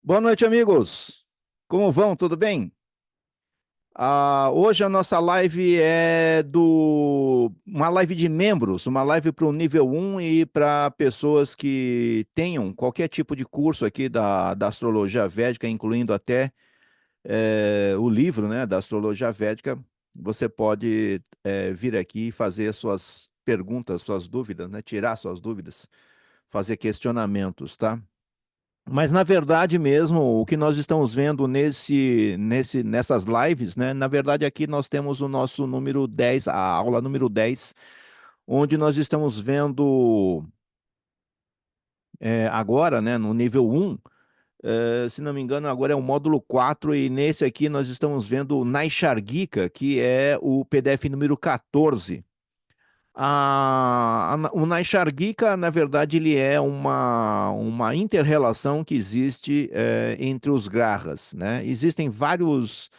Boa noite, amigos. Como vão? Tudo bem? Hoje a nossa live é uma live de membros, uma live para o nível um e para pessoas que tenham qualquer tipo de curso aqui da astrologia védica, incluindo até o livro, né, da astrologia védica. Você pode vir aqui e fazer suas perguntas, suas dúvidas, né, tirar suas dúvidas, fazer questionamentos, tá? Mas na verdade mesmo, o que nós estamos vendo nessas lives, né? Na verdade, aqui nós temos o nosso número 10, a aula número 10, onde nós estamos vendo agora, né, no nível um, se não me engano, agora é o módulo 4 e nesse aqui nós estamos vendo o Naishargika, que é o PDF número 14. O Naishargika, na verdade, ele é uma inter-relação que existe entre os grahas, né? Existem vários,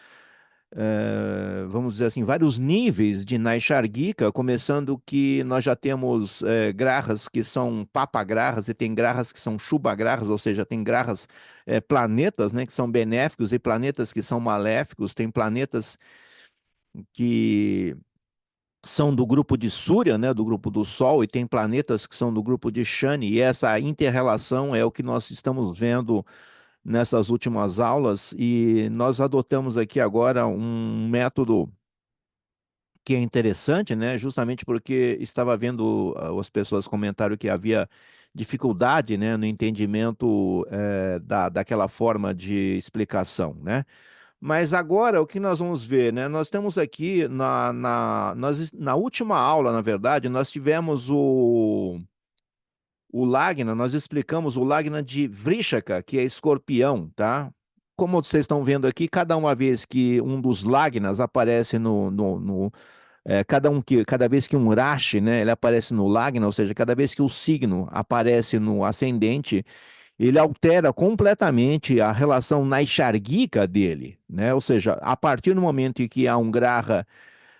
vamos dizer assim, vários níveis de Naishargika, começando que nós já temos grahas que são papagrahas e tem grahas que são shubhagrahas, ou seja, tem grahas, planetas, né, que são benéficos e planetas que são maléficos, tem planetas que são do grupo de Súria, né, do grupo do Sol, e tem planetas que são do grupo de Shani, e essa inter-relação é o que nós estamos vendo nessas últimas aulas, e nós adotamos aqui agora um método que é interessante, né, justamente porque estava vendo as pessoas comentaram que havia dificuldade, né, no entendimento daquela forma de explicação, né? Mas agora o que nós vamos ver, né? Nós temos aqui na última aula, na verdade, nós tivemos o Lagna, nós explicamos o Lagna de Vrishaka, que é escorpião, tá? Como vocês estão vendo aqui, cada uma vez que um dos Lagnas aparece cada vez que um Rashi, né, ele aparece no Lagna, ou seja, cada vez que o signo aparece no ascendente, ele altera completamente a relação naishargika dele, né? Ou seja, a partir do momento em que há um graha,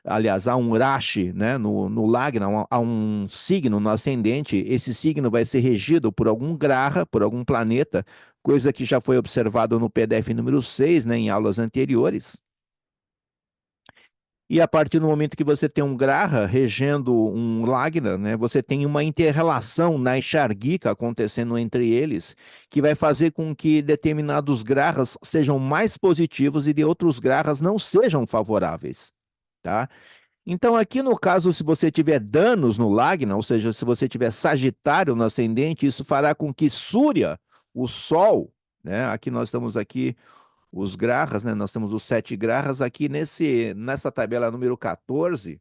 aliás, há um rashi, né, no lagna, há um signo no ascendente, esse signo vai ser regido por algum graha, por algum planeta, coisa que já foi observado no PDF número 6, né, em aulas anteriores. E a partir do momento que você tem um graha regendo um lagna, né, você tem uma inter-relação naishargika acontecendo entre eles, que vai fazer com que determinados grahas sejam mais positivos e de outros grahas não sejam favoráveis, tá? Então, aqui no caso, se você tiver danos no lagna, ou seja, se você tiver Sagitário no ascendente, isso fará com que Súria, o Sol, né, aqui nós estamos aqui os grahas, né? Nós temos os 7 grahas aqui nessa tabela número 14.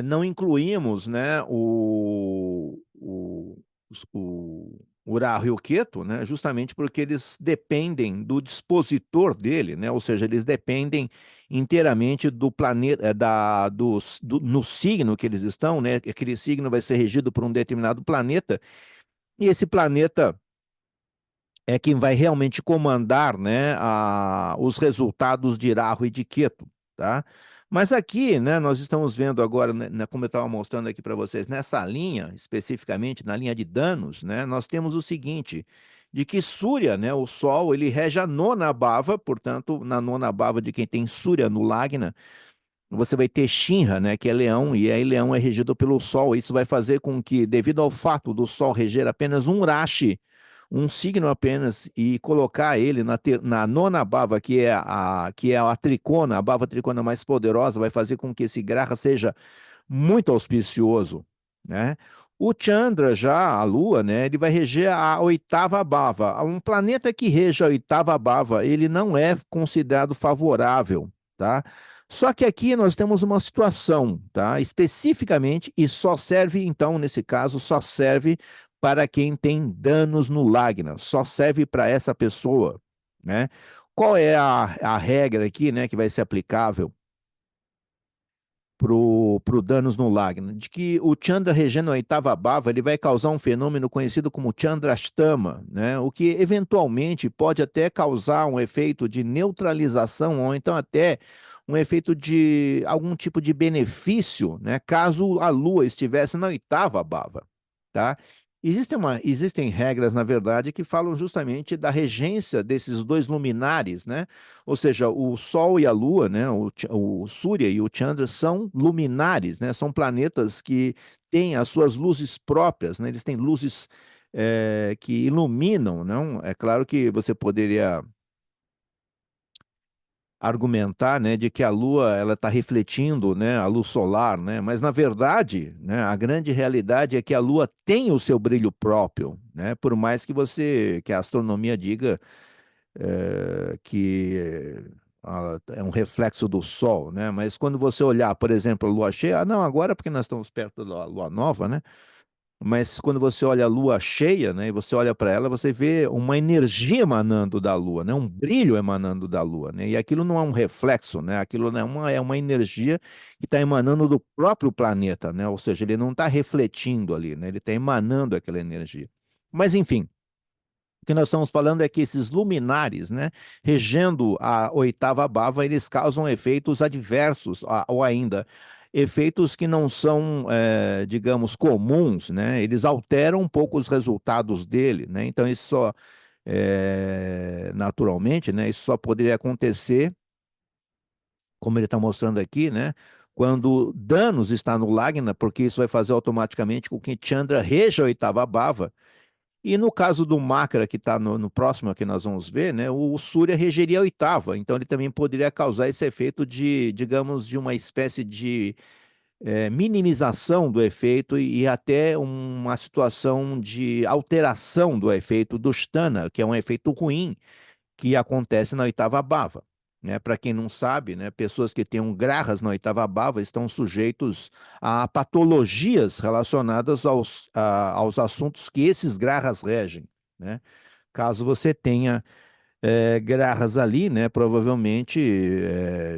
Não incluímos, né, o Rahu e o Ketu, né, justamente porque eles dependem do dispositor dele, né, ou seja, eles dependem inteiramente do planeta, no signo que eles estão, né, aquele signo vai ser regido por um determinado planeta, e esse planeta é quem vai realmente comandar, né, os resultados de Rahu e de Ketu, tá? Mas aqui, né, nós estamos vendo agora, né, como eu estava mostrando aqui para vocês, nessa linha, especificamente na linha de danos, né, nós temos o seguinte, de que Súria, né, o Sol, ele rege a nona bhava, portanto, na nona bhava de quem tem Súria no Lagna, você vai ter Shinra, né, que é Leão, e aí Leão é regido pelo Sol. Isso vai fazer com que, devido ao fato do Sol reger apenas um Rashi, um signo apenas, e colocar ele na nona bhava, que é a tricona, a bhava tricona mais poderosa, vai fazer com que esse graha seja muito auspicioso, né? O Chandra já, a Lua, né, ele vai reger a oitava bhava. Um planeta que rege a oitava bhava, ele não é considerado favorável, tá? Só que aqui nós temos uma situação, tá? Especificamente, e só serve, então, nesse caso, só serve para quem tem danos no Lagna, só serve para essa pessoa, né? Qual é a regra aqui, né, que vai ser aplicável pro danos no Lagna? De que o Chandra regendo a oitava bhava, ele vai causar um fenômeno conhecido como Chandrastama, né? O que eventualmente pode até causar um efeito de neutralização ou então até um efeito de algum tipo de benefício, né? Caso a Lua estivesse na oitava bhava, tá? Existem regras, na verdade, que falam justamente da regência desses dois luminares, né? Ou seja, o Sol e a Lua, né? O Surya e o Chandra são luminares, né? São planetas que têm as suas luzes próprias, né? Eles têm luzes que iluminam, não? É claro que você poderia argumentar, né, de que a Lua ela está refletindo, né, a luz solar, né, mas na verdade, né, a grande realidade é que a Lua tem o seu brilho próprio, né, por mais que a astronomia diga que é um reflexo do Sol, né, mas quando você olhar, por exemplo, a Lua cheia, não, agora porque nós estamos perto da Lua nova, né, mas quando você olha a lua cheia, né, e você olha para ela, você vê uma energia emanando da lua, né, um brilho emanando da lua, né, e aquilo não é um reflexo, né, aquilo não é uma energia que está emanando do próprio planeta, né, ou seja, ele não está refletindo ali, né, ele está emanando aquela energia. Mas enfim. O que nós estamos falando é que esses luminares, né, regendo a oitava bava, eles causam efeitos adversos, ou ainda efeitos que não são, digamos, comuns, né? Eles alteram um pouco os resultados dele, né? Então, isso só, naturalmente, né, isso só poderia acontecer, como ele está mostrando aqui, né? Quando Danos está no Lagna, porque isso vai fazer automaticamente com que Chandra reja a oitava bava, e no caso do Makara, que está no próximo que nós vamos ver, né, o Surya regeria a oitava, então ele também poderia causar esse efeito de, digamos, de uma espécie de minimização do efeito e até uma situação de alteração do efeito do Sthana, que é um efeito ruim, que acontece na oitava bava. Né? Para quem não sabe, né, pessoas que tenham grahas na oitava bava estão sujeitos a patologias relacionadas aos assuntos que esses grahas regem. Né? Caso você tenha grahas ali, né, provavelmente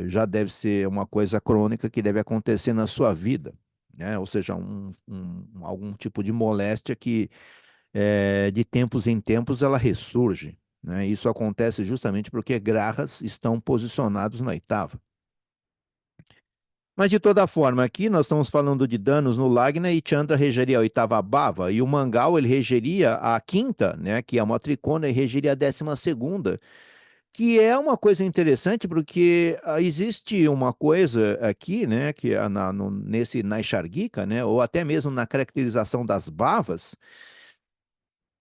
já deve ser uma coisa crônica que deve acontecer na sua vida. Né? Ou seja, algum tipo de moléstia que de tempos em tempos ela ressurge. Né? Isso acontece justamente porque grahas estão posicionados na oitava. Mas de toda forma, aqui nós estamos falando de danos no Lagna e Chandra regeria a oitava bhava, e o Mangal ele regeria a quinta, né, que é uma tricona, e regeria a 12ª, que é uma coisa interessante porque existe uma coisa aqui, né, que é nesse Naishargika, né, ou até mesmo na caracterização das bhavas,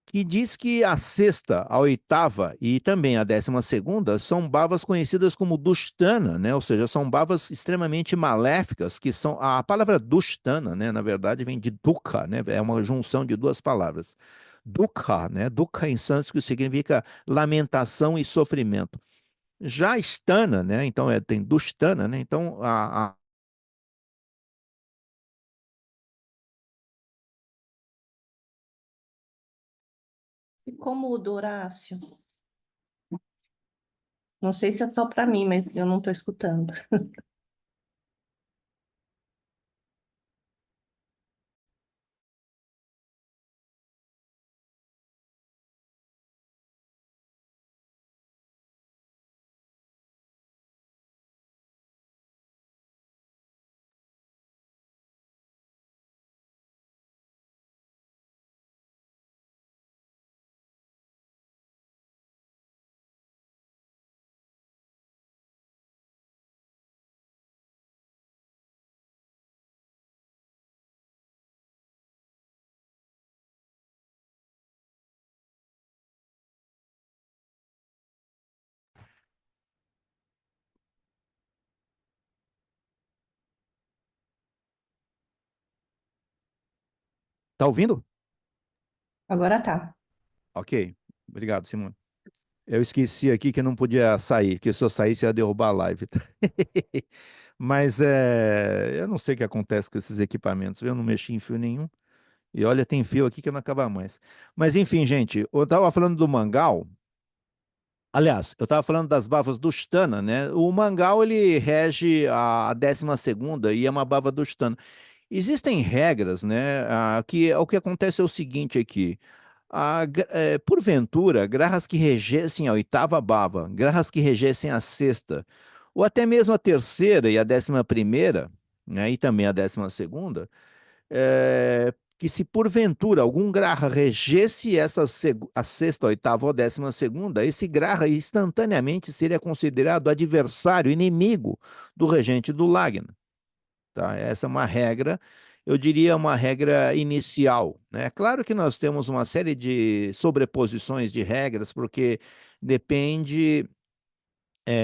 que diz que a sexta, a oitava e também a 12ª são bhavas conhecidas como Dushtana, né? Ou seja, são bhavas extremamente maléficas, que são a palavra Dushtana, né? Na verdade, vem de Dukha, né? É uma junção de duas palavras. Dukha, né? Dukha em sânscrito significa lamentação e sofrimento. Já Stana, né? Então tem Dushtana, né? Então Ficou mudo, Horácio. Não sei se é só para mim, mas eu não estou escutando. tá ouvindo? Agora tá. Ok. Obrigado, Simone. Eu esqueci aqui que eu não podia sair, que se eu saísse ia derrubar a live. Mas eu não sei o que acontece com esses equipamentos. Eu não mexi em fio nenhum. E olha, tem fio aqui que não acaba mais. Mas enfim, gente, eu estava falando do Mangal. Aliás, eu estava falando das bavas do Stana, né? O Mangal ele rege a 12ª e é uma bava do Stana. Existem regras, né? Que o que acontece é o seguinte aqui. Porventura, grahas que regessem a oitava bava, grahas que regessem a sexta, ou até mesmo a terceira e a 11ª, né, e também a 12ª, que se porventura algum graha regesse a sexta, oitava ou décima segunda, esse graha instantaneamente seria considerado adversário, inimigo do regente do lagna. Tá? Essa é uma regra, eu diria uma regra inicial, né? Claro que nós temos uma série de sobreposições de regras, porque depende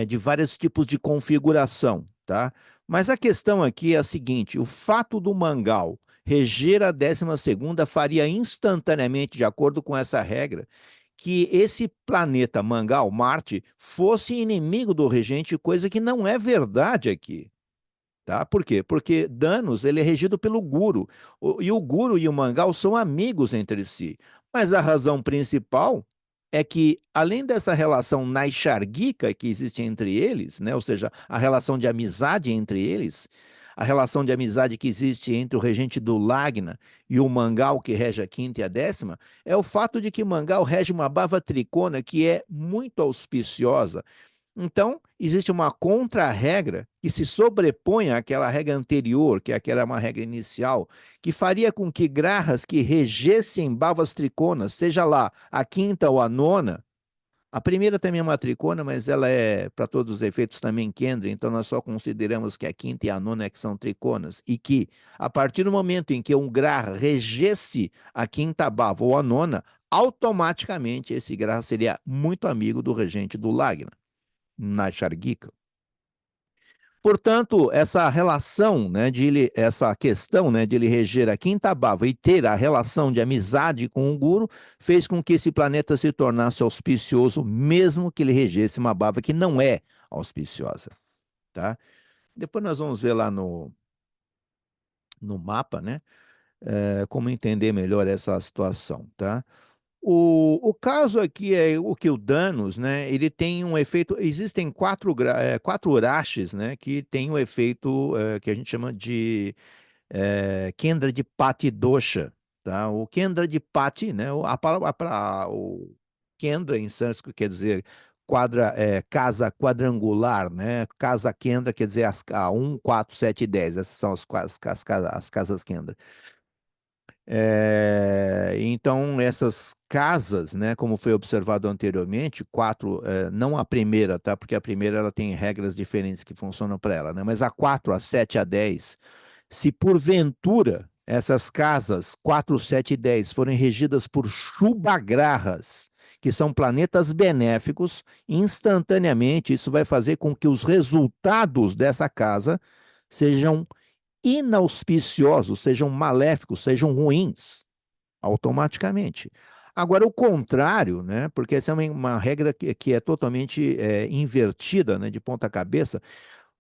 de vários tipos de configuração, tá? Mas a questão aqui é a seguinte: o fato do Mangal reger a décima segunda faria instantaneamente, de acordo com essa regra, que esse planeta Mangal, Marte, fosse inimigo do regente, coisa que não é verdade aqui. Tá? Por quê? Porque Danos ele é regido pelo Guru, e o Guru e o Mangal são amigos entre si. Mas a razão principal é que, além dessa relação naishargika que existe entre eles, né? Ou seja, a relação de amizade entre eles, a relação de amizade que existe entre o regente do Lagna e o Mangal, que rege a quinta e a décima, é o fato de que Mangal rege uma bava tricona que é muito auspiciosa. Então, existe uma contra-regra que se sobrepõe àquela regra anterior, que aquela uma regra inicial, que faria com que grahas que regessem bhavas triconas, seja lá a quinta ou a nona, a primeira também é uma tricona, mas ela é, para todos os efeitos, também kendra, então nós só consideramos que a quinta e a nona é que são triconas, e que, a partir do momento em que um graha regesse a quinta bhava ou a nona, automaticamente esse graha seria muito amigo do regente do lagna na Chargika. Portanto, essa relação, né, essa questão, né, de ele reger a quinta bhava e ter a relação de amizade com o Guru, fez com que esse planeta se tornasse auspicioso, mesmo que ele regesse uma bhava que não é auspiciosa, tá? Depois nós vamos ver lá no mapa, né, como entender melhor essa situação, tá? O caso aqui é o que o Danos, né? Ele tem um efeito. Existem quatro urashis, né? Que tem um efeito que a gente chama de Kendra de Pati Dosha, tá? O Kendra de Pati, né? A palavra para o Kendra em sânscrito quer dizer casa quadrangular, né? Casa Kendra quer dizer a 1, 4, 7 e 10. Essas são as casas Kendra. Então, essas casas, né, como foi observado anteriormente, quatro, não a primeira, tá? Porque a primeira ela tem regras diferentes que funcionam para ela, né? Mas a 4, a 7, a 10, se porventura essas casas 4, 7 e 10 forem regidas por Shubhagrahas, que são planetas benéficos, instantaneamente isso vai fazer com que os resultados dessa casa sejam inauspiciosos, sejam maléficos, sejam ruins, automaticamente. Agora, o contrário, né? Porque essa é uma regra que é totalmente invertida, né? De ponta cabeça.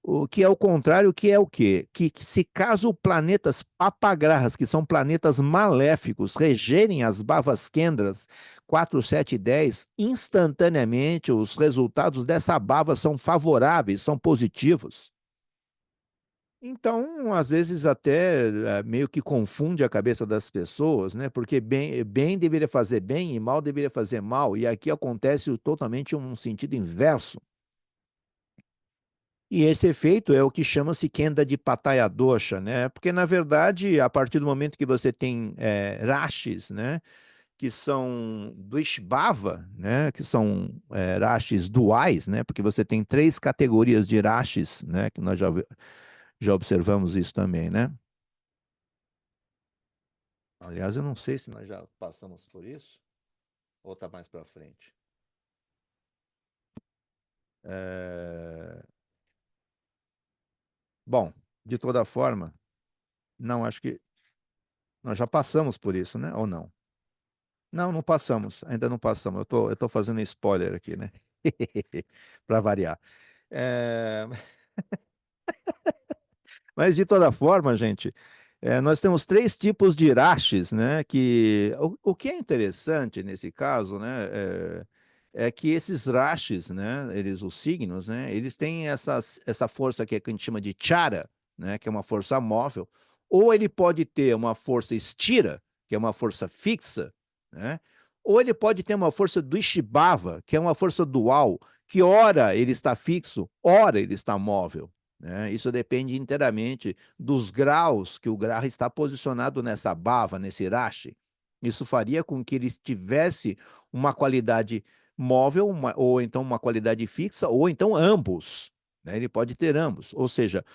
O que é o contrário, que é o quê? Que se caso planetas papagrahas, que são planetas maléficos, regerem as bhavas kendras 4, 7 e 10, instantaneamente os resultados dessa bhava são favoráveis, são positivos. Então, às vezes até meio que confunde a cabeça das pessoas, né? Porque bem deveria fazer bem e mal deveria fazer mal. E aqui acontece totalmente um sentido inverso. E esse efeito é o que chama-se Kenda de Pataya Dosha, né? Porque, na verdade, a partir do momento que você tem rashis, né? Que são do Ishbhava, né? Que são rashis duais, né? Porque você tem três categorias de rashis, né? Que nós já observamos isso também, né? Aliás, eu não sei se nós já passamos por isso ou está mais para frente. É, Bom, de toda forma, não acho que nós já passamos por isso, né? Ou não? Não, não passamos, ainda não passamos. Eu tô fazendo spoiler aqui, né? Para variar. É, Mas de toda forma, gente, nós temos três tipos de rashis, né? O que é interessante nesse caso, né? É que esses rashis, né? Os signos, né? Eles têm essa força que a gente chama de chara, né? Que é uma força móvel, ou ele pode ter uma força estira, que é uma força fixa, né? Ou ele pode ter uma força do Ishibhava, que é uma força dual, que ora ele está fixo, ora ele está móvel, né? Isso depende inteiramente dos graus que o Graha está posicionado nessa bava, nesse Rashi. Isso faria com que ele tivesse uma qualidade móvel, ou então uma qualidade fixa, ou então ambos, né? Ele pode ter ambos. Ou seja,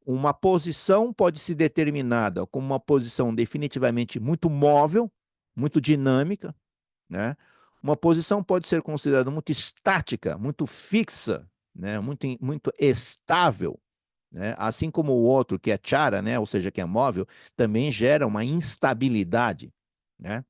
uma posição pode ser determinada como uma posição definitivamente muito móvel, muito dinâmica, né? Uma posição pode ser considerada muito estática, muito fixa, né? Muito estável, né? Assim como o outro, que é chara, né? Ou seja, que é móvel, também gera uma instabilidade, né?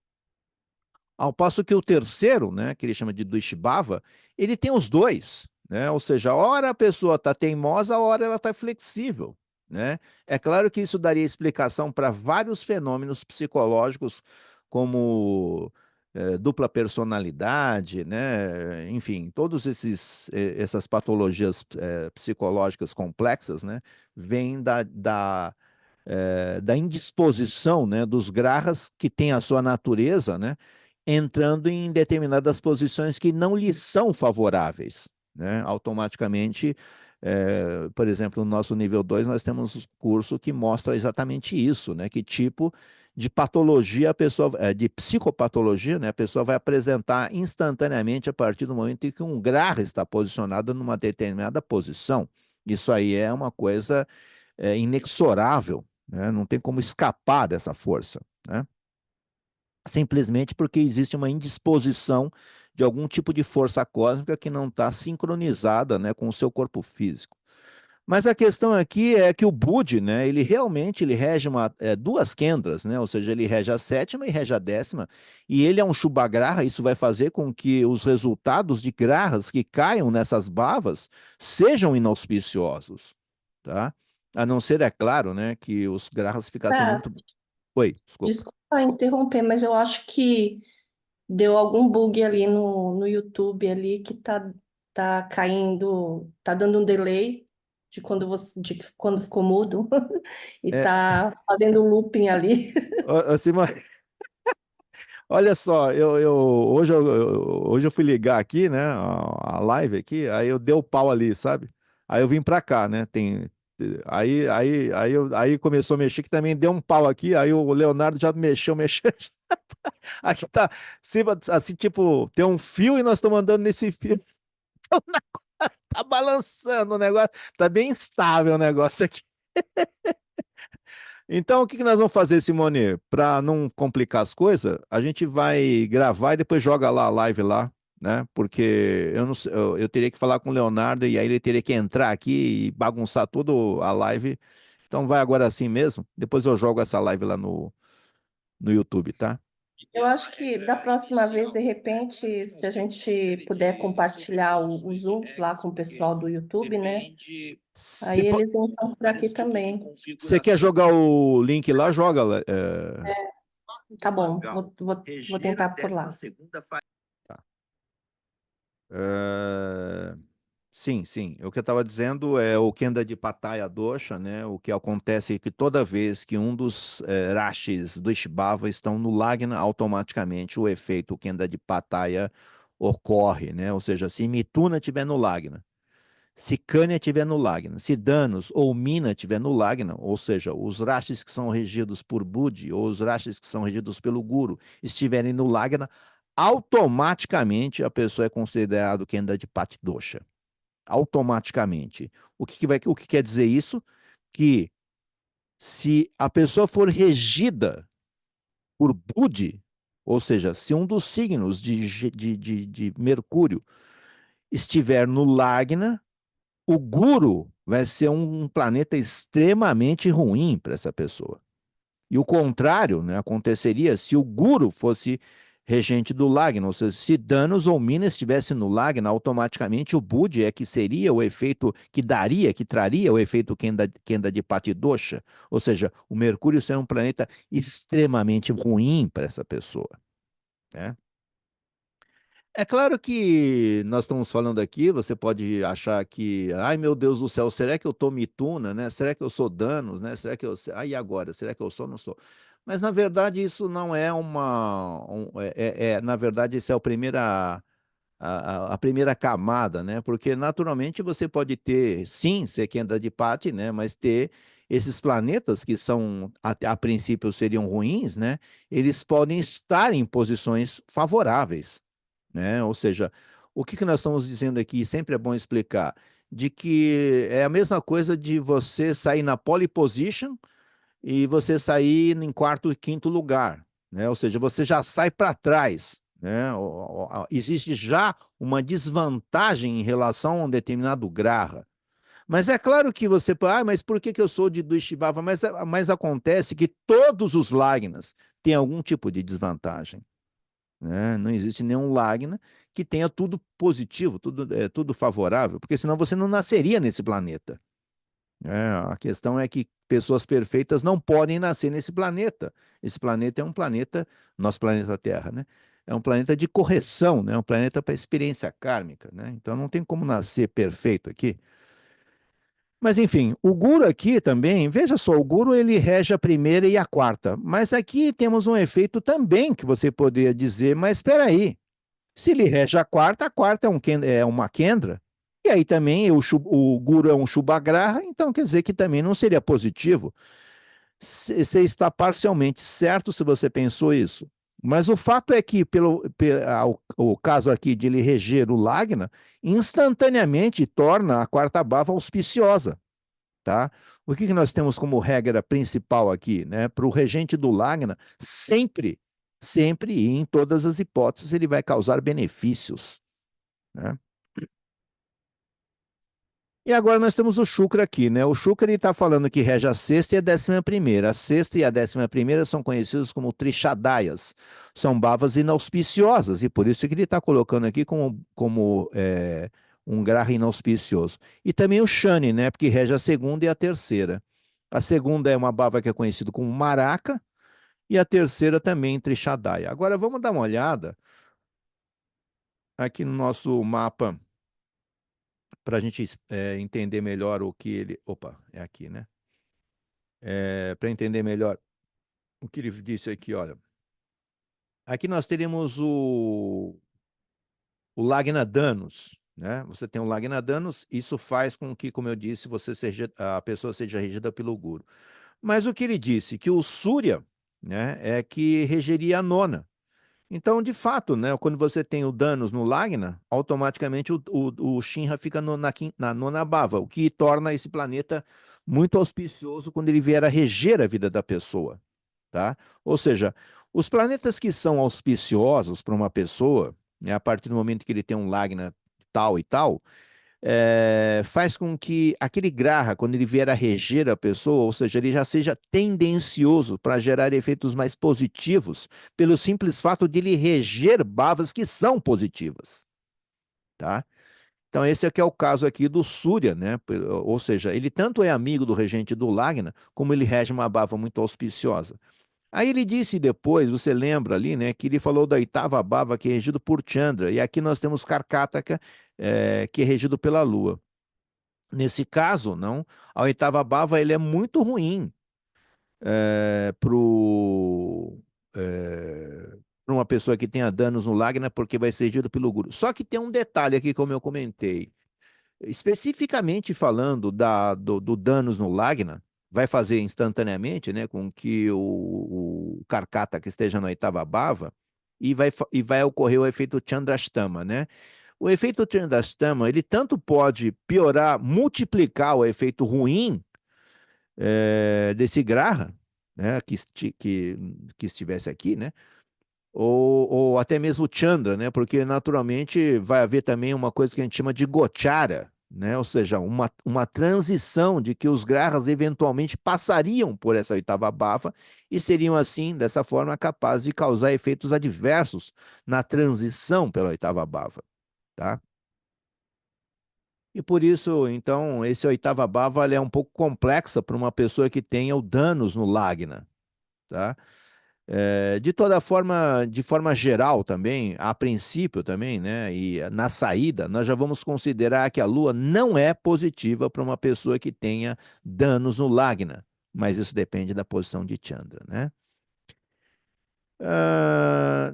Ao passo que o terceiro, né, que ele chama de Duishbhava, ele tem os dois, né? Ou seja, ora a pessoa está teimosa, ora ela está flexível, né? É claro que isso daria explicação para vários fenômenos psicológicos, como dupla personalidade, né? Enfim, todos essas patologias psicológicas complexas, né, vêm da indisposição, né, dos grahas que têm a sua natureza, né, entrando em determinadas posições que não lhes são favoráveis, né? Automaticamente, por exemplo, no nosso nível 2 nós temos um curso que mostra exatamente isso, né? Que tipo de patologia a pessoa, de psicopatologia, né? A pessoa vai apresentar instantaneamente a partir do momento em que um graha está posicionado numa determinada posição. Isso aí é uma coisa inexorável, né? Não tem como escapar dessa força, né? Simplesmente porque existe uma indisposição de algum tipo de força cósmica que não está sincronizada, né, com o seu corpo físico. Mas a questão aqui é que o Budi, né, ele realmente ele rege duas kendras, né, ou seja, ele rege a sétima e rege a décima, e ele é um Shubhagraha, isso vai fazer com que os resultados de grahas que caiam nessas bhavas sejam inauspiciosos, tá? A não ser, é claro, né, que os grahas ficassem Ah, muito... Oi, desculpa. desculpa interromper, mas eu acho que deu algum bug ali no YouTube ali que tá caindo, tá dando um delay de quando ficou mudo e É, tá fazendo um looping ali. assim, olha só, hoje eu fui ligar aqui, né, a live aqui, aí eu dei o pau ali, sabe? Aí eu vim pra cá, né? Aí começou a mexer que também deu um pau aqui, aí o Leonardo já mexeu. Aqui tá assim, tipo, tem um fio e nós estamos andando nesse fio. Tá balançando o negócio, tá bem instável o negócio aqui. Então, o que que nós vamos fazer, Simone? Para não complicar as coisas, a gente vai gravar e depois joga lá a live lá, né? Porque eu não sei, eu teria que falar com o Leonardo e aí ele teria que entrar aqui e bagunçar toda a live. Então vai agora assim mesmo. Depois eu jogo essa live lá no YouTube, tá? Eu acho que da próxima vez, de repente, se a gente puder compartilhar o Zoom lá com o pessoal do YouTube, né? Se Aí po- eles entram por aqui também. Você quer jogar o link lá, joga. Tá bom, vou tentar por lá. Tá. É, sim, sim. O que eu estava dizendo é o Kendra de Pataya Dosha, né? O que acontece é que toda vez que um dos rashis do Ishbhava estão no Lagna, automaticamente o efeito Kendra de Pataya ocorre, né? Ou seja, se Mituna estiver no Lagna, se Kanya estiver no Lagna, se Danos ou Mina estiver no Lagna, ou seja, os rashis que são regidos por Budi ou os rashis que são regidos pelo Guru estiverem no Lagna, automaticamente a pessoa é considerada Kendra de Patidosha automaticamente. O que quer dizer isso? Que se a pessoa for regida por Budi, ou seja, se um dos signos de Mercúrio estiver no Lagna, o Guru vai ser um planeta extremamente ruim para essa pessoa. E o contrário, né, aconteceria se o Guru fosse regente do Lagna, ou seja, se Danos ou Minas estivesse no Lagna, automaticamente o Budi é que seria o efeito que daria, que traria o efeito Kenda de Patidosha, ou seja, o Mercúrio seria um planeta extremamente ruim para essa pessoa, né? É claro que nós estamos falando aqui, você pode achar que, ai meu Deus do céu, será que eu tô mituna, né? Será que eu sou danos, né? Será que eu, e agora? Será que eu sou ou não sou? Mas na verdade isso não é na verdade isso é a primeira camada, né? Porque naturalmente você pode ter, sim, Sequendra-Adipati, né? Mas ter esses planetas que são, a princípio, seriam ruins, né? Eles podem estar em posições favoráveis, né? Ou seja, o que que nós estamos dizendo aqui, sempre é bom explicar, de que é a mesma coisa de você sair na pole position e você sair em quarto e quinto lugar, né? Ou seja, você já sai para trás, né? Existe já uma desvantagem em relação a um determinado graha. Mas é claro que você, mas por que que eu sou de Duishibhava? Mas acontece que todos os Lagnas têm algum tipo de desvantagem, né? Não existe nenhum Lagna que tenha tudo positivo, tudo favorável, porque senão você não nasceria nesse planeta. A questão é que pessoas perfeitas não podem nascer nesse planeta. Esse planeta é um planeta, nosso planeta Terra, né? É um planeta de correção, né? É um planeta para experiência kármica, né? Então não tem como nascer perfeito aqui. Mas enfim, o Guru aqui também, veja só, o Guru ele rege a primeira e a quarta. Mas aqui temos um efeito também que você poderia dizer, mas espera aí, se ele rege a quarta é uma Kendra, e aí também o Guru é um Shubhagraha, então quer dizer que também não seria positivo. Você está parcialmente certo se você pensou isso. Mas o fato é que, o caso aqui de ele reger o Lagna, instantaneamente torna a quarta bhava auspiciosa, tá? O que que nós temos como regra principal aqui, né? Para o regente do Lagna, sempre e em todas as hipóteses, ele vai causar benefícios, né? E agora nós temos o Shukra aqui, né? O Shukra está falando que rege a sexta e a 11ª. A sexta e a 11ª são conhecidos como Trishadayas. São bhavas inauspiciosas, e por isso que ele está colocando aqui como um graha inauspicioso. E também o Shani, né? Porque rege a segunda e a terceira. A segunda é uma bhava que é conhecida como Maraka, e a terceira também Trishadaya. Agora vamos dar uma olhada aqui no nosso mapa para a gente entender melhor o que ele. Opa, é aqui, né? Para entender melhor o que ele disse aqui, olha. Aqui nós teríamos o Lagna-Danos, né? Você tem o Lagna-Danos, isso faz com que, como eu disse, a pessoa seja regida pelo Guru. Mas o que ele disse? Que o Surya, né, é que regeria a nona. Então, de fato, né, quando você tem o Danos no Lagna, automaticamente o Shinra fica na nona bhava, o que torna esse planeta muito auspicioso quando ele vier a reger a vida da pessoa, tá? Ou seja, os planetas que são auspiciosos para uma pessoa, né, a partir do momento que ele tem um Lagna tal e tal, faz com que aquele graha, quando ele vier a reger a pessoa, ou seja, ele já seja tendencioso para gerar efeitos mais positivos, pelo simples fato de ele reger bhavas que são positivas, tá? Então, esse aqui é o caso aqui do Surya, né? Ou seja, ele tanto é amigo do regente do Lagna, como ele rege uma bhava muito auspiciosa. Aí ele disse depois, você lembra ali, né, que ele falou da oitava bhava, que é regido por Chandra, e aqui nós temos Karkataka, que é regido pela Lua. Nesse caso, não, a oitava bhava ele é muito ruim para uma pessoa que tenha danos no Lagna, porque vai ser regido pelo Guru. Só que tem um detalhe aqui, como eu comentei. Especificamente falando do danos no Lagna, vai fazer instantaneamente, né, com que o Karkataka esteja na oitava bhava e vai ocorrer o efeito Chandrastama, né? O efeito Chandrastama, ele tanto pode piorar, multiplicar o efeito ruim desse Graha, né, que estivesse aqui, né? Ou até mesmo Chandra, né? Porque naturalmente vai haver também uma coisa que a gente chama de Gochara, né? Ou seja, uma transição de que os grahas eventualmente passariam por essa oitava bhava e seriam assim, dessa forma, capazes de causar efeitos adversos na transição pela oitava bhava, tá? E por isso, então, esse oitava bhava ele é um pouco complexa para uma pessoa que tenha o danos no lagna, tá? De toda forma, de forma geral também, a princípio também, né, e na saída, nós já vamos considerar que a Lua não é positiva para uma pessoa que tenha danos no Lagna, mas isso depende da posição de Chandra, né? Ah,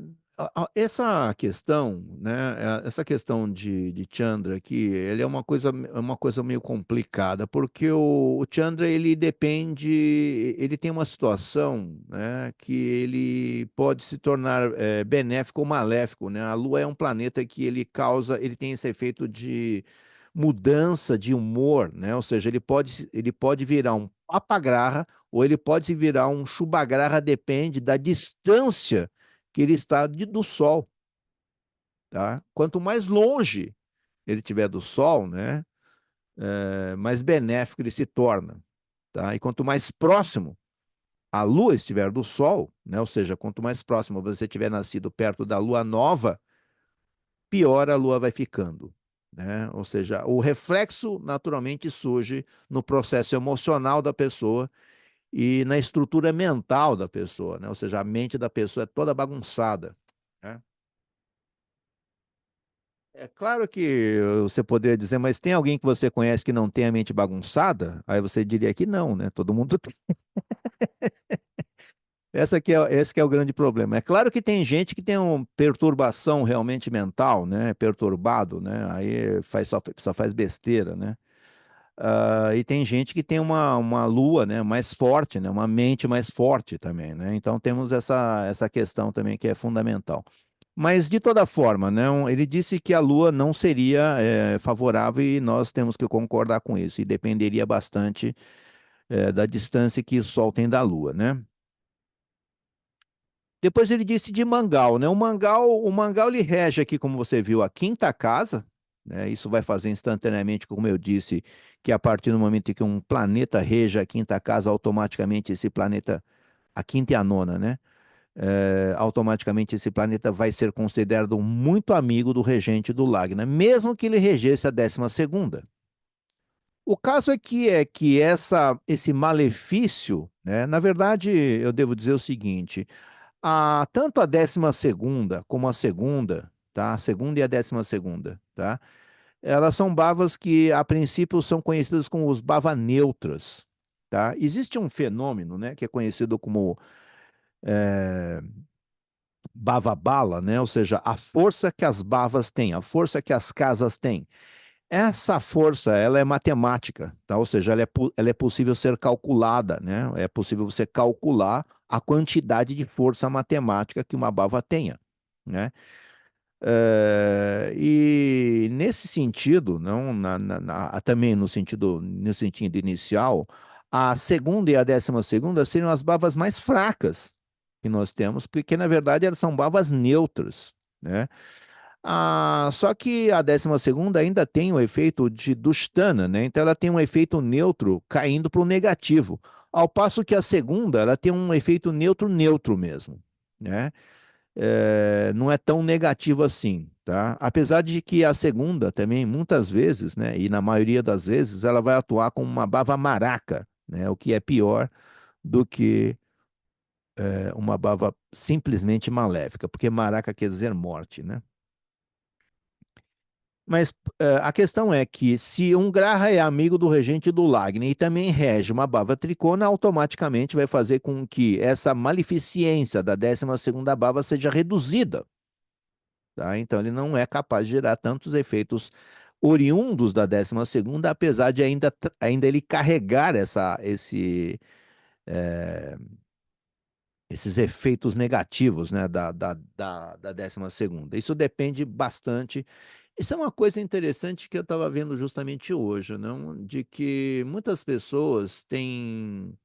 Essa questão, né, essa questão de Chandra aqui, ele é uma coisa meio complicada, porque o Chandra, ele depende, ele tem uma situação, né, que ele pode se tornar benéfico ou maléfico, né? A Lua é um planeta que ele causa, ele tem esse efeito de mudança de humor, né? Ou seja, ele pode virar um papagraha ou ele pode virar um chubagraha, depende da distância que ele está do Sol, tá? Quanto mais longe ele estiver do Sol, né, mais benéfico ele se torna, tá? E quanto mais próximo a Lua estiver do Sol, né, ou seja, quanto mais próximo você tiver nascido perto da Lua nova, pior a Lua vai ficando, né? Ou seja, o reflexo naturalmente surge no processo emocional da pessoa e na estrutura mental da pessoa, né? Ou seja, a mente da pessoa é toda bagunçada, né? É claro que você poderia dizer, mas tem alguém que você conhece que não tem a mente bagunçada? Aí você diria que não, né? Todo mundo tem. Esse que é o grande problema. É claro que tem gente que tem uma perturbação realmente mental, né? Perturbado, né? Aí só faz besteira, né? E tem gente que tem uma lua, né, mais forte, né? Uma mente mais forte também, né? Então temos essa questão também que é fundamental. Mas, de toda forma, não, ele disse que a Lua não seria favorável e nós temos que concordar com isso, e dependeria bastante da distância que o Sol tem da Lua, né? Depois ele disse de Mangal, né? O Mangal ele rege aqui, como você viu, a quinta casa, né? Isso vai fazer instantaneamente, como eu disse, que a partir do momento em que um planeta rege a quinta casa, automaticamente esse planeta, a quinta e a nona, né? Automaticamente esse planeta vai ser considerado muito amigo do regente do Lagna, mesmo que ele regesse a 12ª. O caso é que esse malefício, né, na verdade, eu devo dizer o seguinte, tanto a 12ª como a segunda, tá? A segunda e a 12ª, tá? Elas são bavas que, a princípio, são conhecidas como os bava neutras, tá? Existe um fenômeno, né, que é conhecido como bava bala, né? Ou seja, a força que as bavas têm, a força que as casas têm. Essa força, ela é matemática, tá? Ou seja, ela é possível ser calculada, né? É possível você calcular a quantidade de força matemática que uma bava tenha, né? E nesse sentido, não, também no sentido inicial, a segunda e a 12ª seriam as bavas mais fracas que nós temos, porque na verdade elas são bavas neutras, né? Só que a 12ª ainda tem o efeito de Dushtana, né? Então ela tem um efeito neutro caindo para o negativo, ao passo que a segunda ela tem um efeito neutro mesmo, né? Não é tão negativo assim, tá? Apesar de que a segunda também, muitas vezes, né, e na maioria das vezes, ela vai atuar como uma bava maraca, né? O que é pior do que uma bava simplesmente maléfica, porque maraca quer dizer morte, né? Mas a questão é que se um Graha é amigo do regente do Lagni e também rege uma bava tricona, automaticamente vai fazer com que essa maleficência da 12ª bava seja reduzida, tá? Então ele não é capaz de gerar tantos efeitos oriundos da 12ª, apesar de ainda ele carregar esses efeitos negativos, né, da 12ª. Isso depende bastante. Isso é uma coisa interessante que eu estava vendo justamente hoje, não? De que muitas pessoas têm.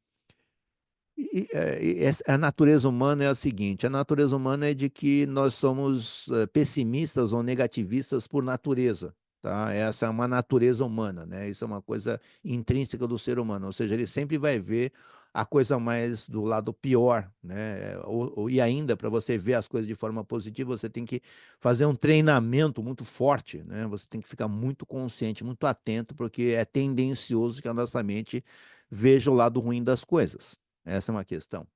A natureza humana é a seguinte: a natureza humana é de que nós somos pessimistas ou negativistas por natureza. Tá? Essa é uma natureza humana, né? Isso é uma coisa intrínseca do ser humano, ou seja, ele sempre vai ver a coisa mais do lado pior, né? E ainda, para você ver as coisas de forma positiva, você tem que fazer um treinamento muito forte, né? Você tem que ficar muito consciente, muito atento, porque é tendencioso que a nossa mente veja o lado ruim das coisas. Essa é uma questão.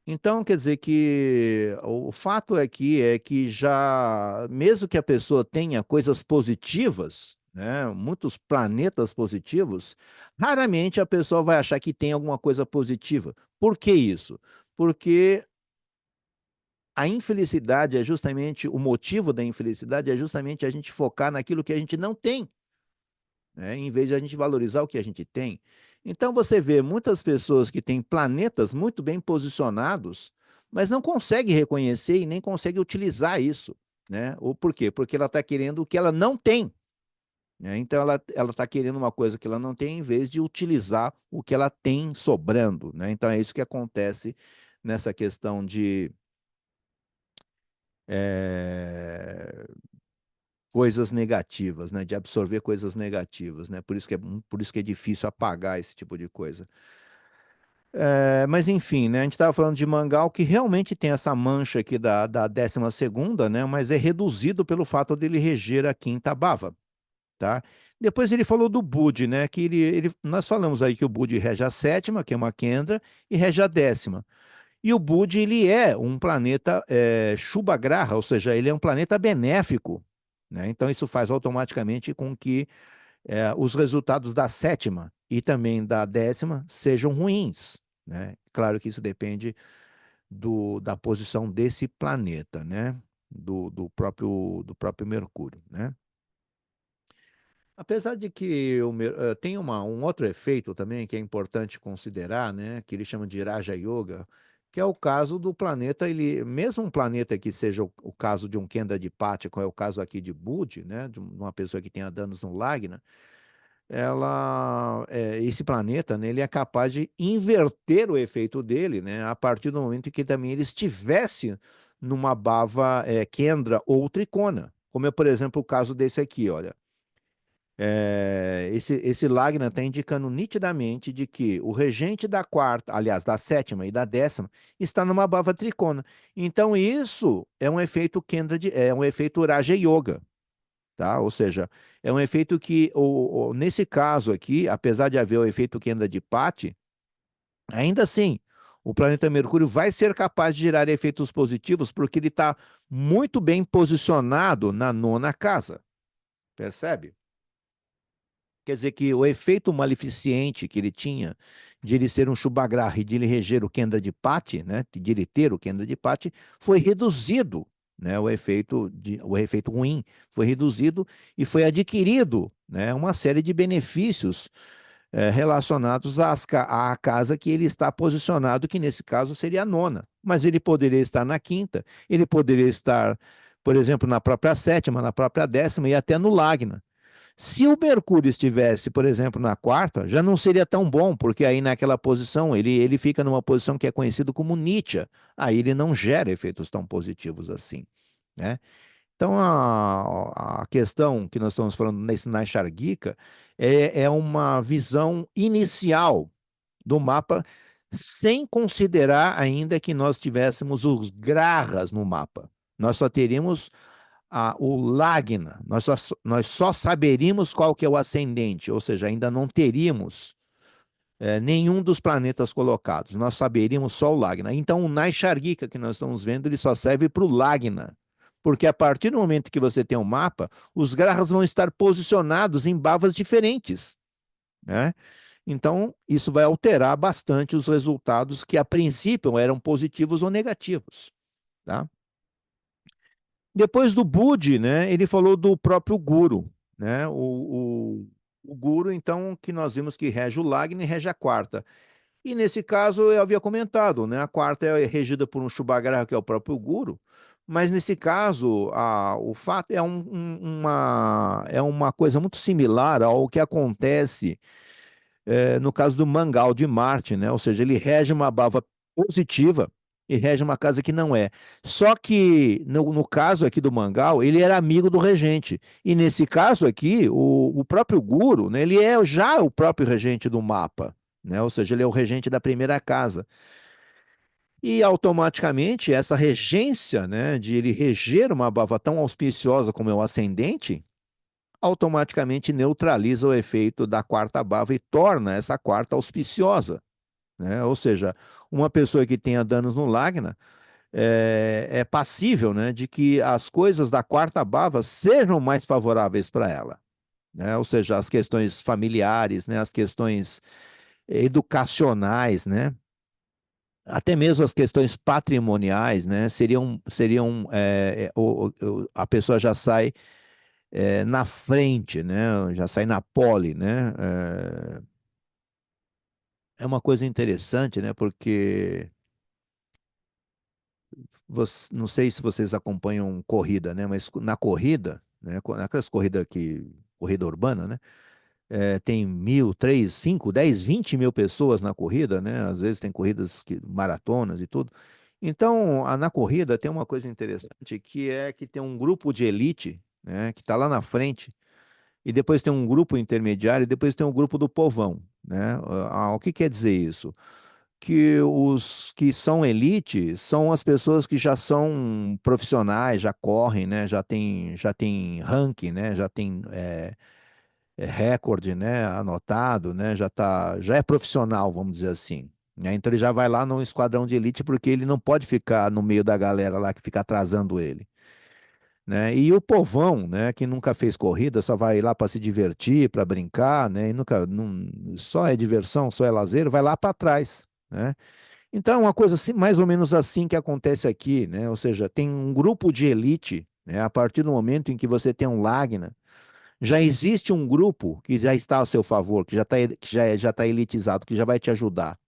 Então, quer dizer que o fato é que já, mesmo que a pessoa tenha coisas positivas, né, muitos planetas positivos, raramente a pessoa vai achar que tem alguma coisa positiva. Por que isso? Porque a infelicidade é justamente, o motivo da infelicidade é justamente a gente focar naquilo que a gente não tem, né? Em vez de a gente valorizar o que a gente tem. Então você vê muitas pessoas que têm planetas muito bem posicionados, mas não consegue reconhecer e nem consegue utilizar isso, né? Ou por quê? Porque ela está querendo o que ela não tem, né? Então ela está querendo uma coisa que ela não tem, em vez de utilizar o que ela tem sobrando, né? Então é isso que acontece nessa questão de eh, coisas negativas, né? De absorver coisas negativas, né? Por isso que é difícil apagar esse tipo de coisa. Mas enfim, né? A gente estava falando de Mangal que realmente tem essa mancha aqui da 12ª, né? Mas é reduzido pelo fato dele reger a quinta bava, tá? Depois ele falou do Budi, né? Que nós falamos aí que o Budi rege a sétima, que é uma Kendra, e rege a 10ª. E o Budi, ele é um planeta Shubha-graha, ou seja, ele é um planeta benéfico, né? Então isso faz automaticamente com que os resultados da sétima e também da 10ª sejam ruins, né? Claro que isso depende da posição desse planeta, né? Do próprio Mercúrio, né? Apesar de que tem um outro efeito também que é importante considerar, né, que eles chamam de Raja Yoga, que é o caso do planeta, mesmo um planeta que seja o caso de um Kendra de Pátia, como é o caso aqui de Budi, né, de uma pessoa que tenha danos no Lagna, esse planeta, né, ele é capaz de inverter o efeito dele, né, a partir do momento em que também ele estivesse numa bava Kendra ou Tricona, como é, por exemplo, o caso desse aqui, olha. Esse Lagna está indicando nitidamente de que o regente da quarta, aliás, da sétima e da 10ª, está numa bava tricona. Então, isso é um efeito Kendra é um efeito Raja Yoga, tá? Ou seja, é um efeito que, nesse caso aqui, apesar de haver o efeito Kendra de Pati, ainda assim, o planeta Mercúrio vai ser capaz de gerar efeitos positivos porque ele está muito bem posicionado na nona casa, percebe? Quer dizer que o efeito maleficiente que ele tinha de ele ser um Shubhagraha e de ele reger o Kendra de Pati, né, de ele ter o Kendra de Pati, foi reduzido, né, o efeito ruim foi reduzido e foi adquirido, né, uma série de benefícios relacionados à casa que ele está posicionado, que nesse caso seria a nona. Mas ele poderia estar na quinta, ele poderia estar, por exemplo, na própria sétima, na própria 10ª e até no Lagna. Se o Mercúrio estivesse, por exemplo, na quarta, já não seria tão bom, porque aí naquela posição ele fica numa posição que é conhecido como Nítya. Aí ele não gera efeitos tão positivos assim, né? Então a questão que nós estamos falando nesse Naishargika é uma visão inicial do mapa, sem considerar ainda que nós tivéssemos os grahas no mapa. Nós só teríamos o Lagna, nós só saberíamos qual que é o ascendente, ou seja, ainda não teríamos nenhum dos planetas colocados, nós saberíamos só o Lagna. Então, o Naishargika que nós estamos vendo, ele só serve para o Lagna, porque a partir do momento que você tem um mapa, os grahas vão estar posicionados em bhavas diferentes, né? Então, isso vai alterar bastante os resultados que, a princípio, eram positivos ou negativos, tá? Depois do Budi, né, ele falou do próprio Guru, né? O Guru, então, que nós vimos que rege o Lagna e rege a quarta. E nesse caso, eu havia comentado, né? A quarta é regida por um Shubhagraha, que é o próprio Guru, mas nesse caso, o fato é uma coisa muito similar ao que acontece no caso do Mangal de Marte, né? Ou seja, ele rege uma bava positiva e rege uma casa que não é. Só que, no caso aqui do Mangal, ele era amigo do regente. E nesse caso aqui, o próprio Guru, né, ele é já o próprio regente do mapa, né? Ou seja, ele é o regente da primeira casa. E automaticamente, essa regência, né, de ele reger uma bava tão auspiciosa como é o ascendente, automaticamente neutraliza o efeito da quarta bava e torna essa quarta auspiciosa, né? Ou seja, uma pessoa que tenha danos no Lagna é passível, né, de que as coisas da quarta bava sejam mais favoráveis para ela, né? Ou seja, as questões familiares, né, as questões educacionais, né? até mesmo as questões patrimoniais, né, a pessoa já sai na frente, né, já sai na pole, né, é uma coisa interessante, né, porque não sei se vocês acompanham corrida, né, mas na corrida, né, naquelas corrida urbana, né, tem 1.000, 3, 5, 10, 20 mil pessoas na corrida, né? Às vezes tem corridas maratonas e tudo. Então, na corrida tem uma coisa interessante que é que tem um grupo de elite, né? Que está lá na frente, e depois tem um grupo intermediário, e depois tem um grupo do povão, né? O que quer dizer isso? Que os que são elite são as pessoas que já são profissionais, já correm, né? Já tem ranking, né? Já tem recorde, né, anotado, né, já é profissional, vamos dizer assim, né? Então ele já vai lá no esquadrão de elite porque ele não pode ficar no meio da galera lá que fica atrasando ele, né? E o povão, né, que nunca fez corrida, só vai lá para se divertir, para brincar, né? E nunca, não, só é diversão, só é lazer, vai lá para trás, né? Então é uma coisa assim, mais ou menos assim que acontece aqui, né? Ou seja, tem um grupo de elite, né? A partir do momento em que você tem um Lagna, já existe um grupo que já está a seu favor, que já tá elitizado, que já vai te ajudar,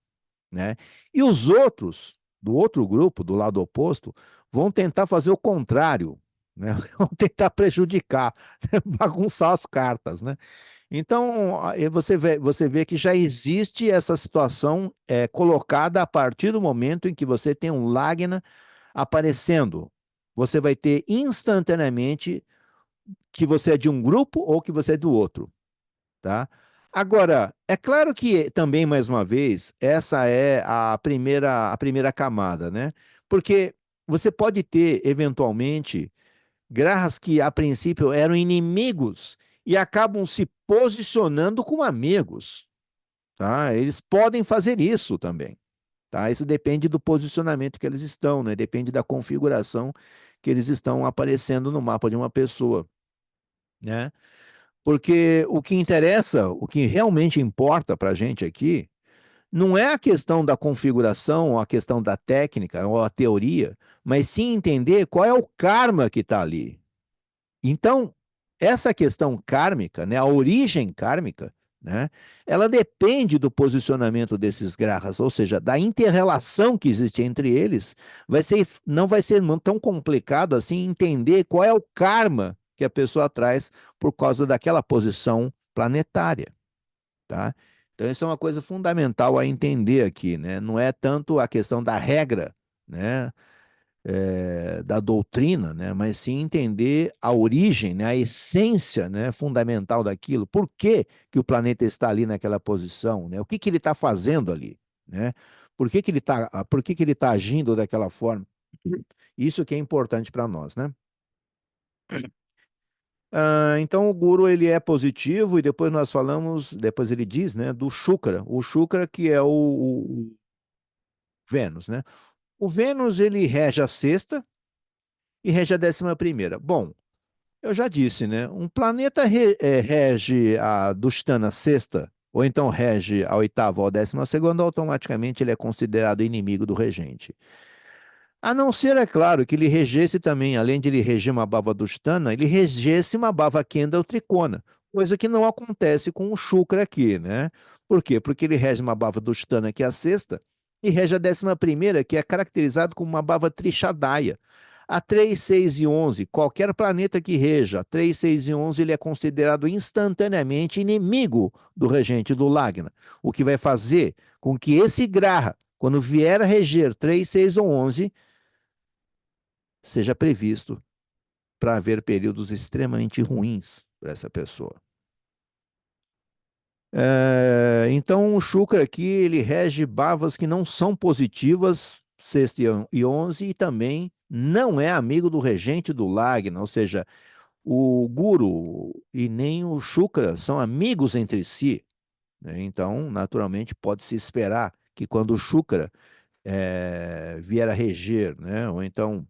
né? E os outros, do outro grupo, do lado oposto, vão tentar fazer o contrário, né? Vão tentar prejudicar, bagunçar as cartas, né? Então, aí você vê que já existe essa situação colocada a partir do momento em que você tem um Lagna aparecendo. Você vai ter instantaneamente que você é de um grupo ou que você é do outro, tá? Agora, é claro que também, mais uma vez, essa é a primeira camada, né? Porque você pode ter, eventualmente, Grahas que a princípio eram inimigos e acabam se posicionando como amigos, tá? Eles podem fazer isso também, tá? Isso depende do posicionamento que eles estão, né? Depende da configuração que eles estão aparecendo no mapa de uma pessoa, né? Porque o que interessa, o que realmente importa para a gente aqui, não é a questão da configuração, ou a questão da técnica, ou a teoria, mas sim entender qual é o karma que está ali. Então, essa questão kármica, né, a origem kármica, né, ela depende do posicionamento desses grahas, ou seja, da inter-relação que existe entre eles, não vai ser tão complicado assim entender qual é o karma que a pessoa traz por causa daquela posição planetária, tá? Então, isso é uma coisa fundamental a entender aqui, né? Não é tanto a questão da regra, né? Da doutrina, né? Mas sim entender a origem, né? A essência, né? Fundamental daquilo. Por que que o planeta está ali naquela posição, né? O que que ele está fazendo ali, né? Por que que ele tá agindo daquela forma? Isso que é importante para nós, né? Então o guru ele é positivo e depois nós falamos, depois ele diz, né, do Shukra. O Shukra que é o Vênus, né? O Vênus ele rege a sexta e rege a 11ª. Bom, eu já disse, né? Um planeta rege a Dushtana sexta, ou então rege a oitava ou a 12ª, automaticamente ele é considerado inimigo do regente. A não ser, é claro, que ele regesse também, além de ele reger uma bava Dushtana, ele regesse uma bava Kenda ou Tricona, coisa que não acontece com o Shukra aqui, né? Por quê? Porque ele rege uma bava Dushtana, que é a sexta, e rege a 11ª, que é caracterizado como uma bava Trishadaya. A 3, 6 e 11, qualquer planeta que reja 3, 6 e 11, ele é considerado instantaneamente inimigo do regente do Lagna, o que vai fazer com que esse Graha, quando vier a reger 3, 6 ou 11, seja previsto para haver períodos extremamente ruins para essa pessoa. Então, o Shukra aqui, ele rege bhavas que não são positivas, sexta e 11, e também não é amigo do regente do Lagna, ou seja, o Guru e nem o Shukra são amigos entre si, né? Então, naturalmente, pode-se esperar que quando o Shukra vier a reger, né, ou então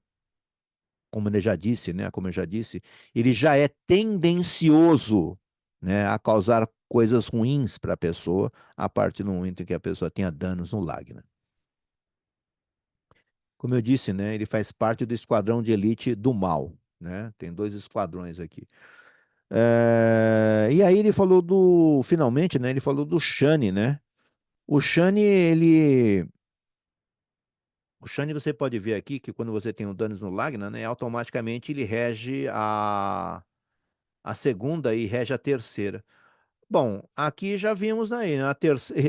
como ele já disse, né, como eu já disse, ele já é tendencioso, né, a causar coisas ruins para a pessoa a partir do momento em que a pessoa tenha danos no Lagna. Como eu disse, né, ele faz parte do esquadrão de elite do mal, né? Tem dois esquadrões aqui. E aí ele falou finalmente, né, ele falou do Shani, né? O Shani, o Shani você pode ver aqui que quando você tem um danos no Lagna, né, automaticamente ele rege a segunda e rege a terceira. Bom, aqui já vimos aí, né?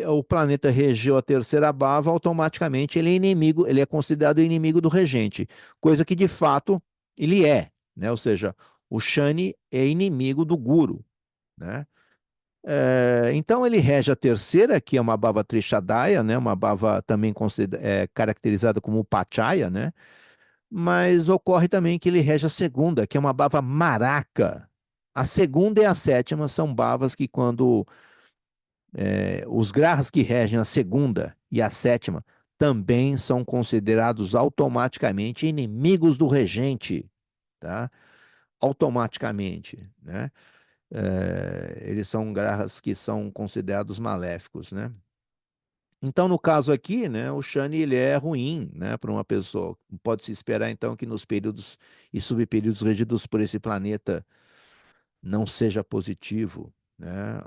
O planeta regeu a terceira bava, automaticamente ele é inimigo, ele é considerado inimigo do regente, coisa que de fato ele é, né? Ou seja, o Shani é inimigo do Guru, né? Então ele rege a terceira, que é uma bava Trishadaya, né? Uma bava também caracterizada como Pachaya, né? Mas ocorre também que ele rege a segunda, que é uma bava Maraka. A segunda e a sétima são bavas que quando os grahas que regem a segunda e a sétima também são considerados automaticamente inimigos do regente, tá? Automaticamente, né? Eles são grahas que são considerados maléficos, né? Então, no caso aqui, né, o Shani ele é ruim, né, para uma pessoa. Pode-se esperar então que nos períodos e subperíodos regidos por esse planeta não seja positivo, né?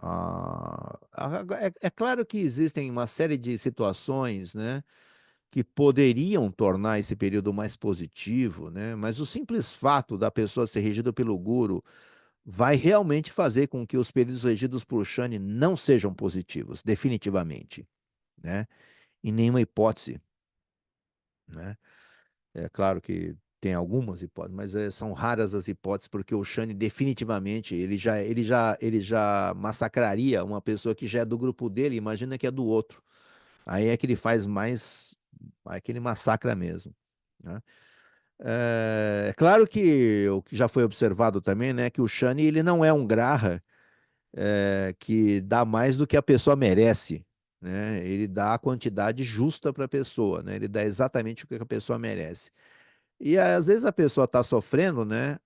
É claro que existem uma série de situações, né, que poderiam tornar esse período mais positivo, né? Mas o simples fato da pessoa ser regida pelo guru vai realmente fazer com que os períodos regidos por Shani não sejam positivos, definitivamente, né? Em nenhuma hipótese, né? É claro que tem algumas hipóteses, mas são raras as hipóteses, porque o Shane definitivamente ele já massacraria uma pessoa que já é do grupo dele, imagina que é do outro. Aí é que ele faz mais, aí é que ele massacra mesmo, né? É claro que o que já foi observado também, né, que o Shane ele não é um Graha que dá mais do que a pessoa merece, né? Ele dá a quantidade justa para a pessoa, né? Ele dá exatamente o que a pessoa merece. E às vezes a pessoa está sofrendo, né?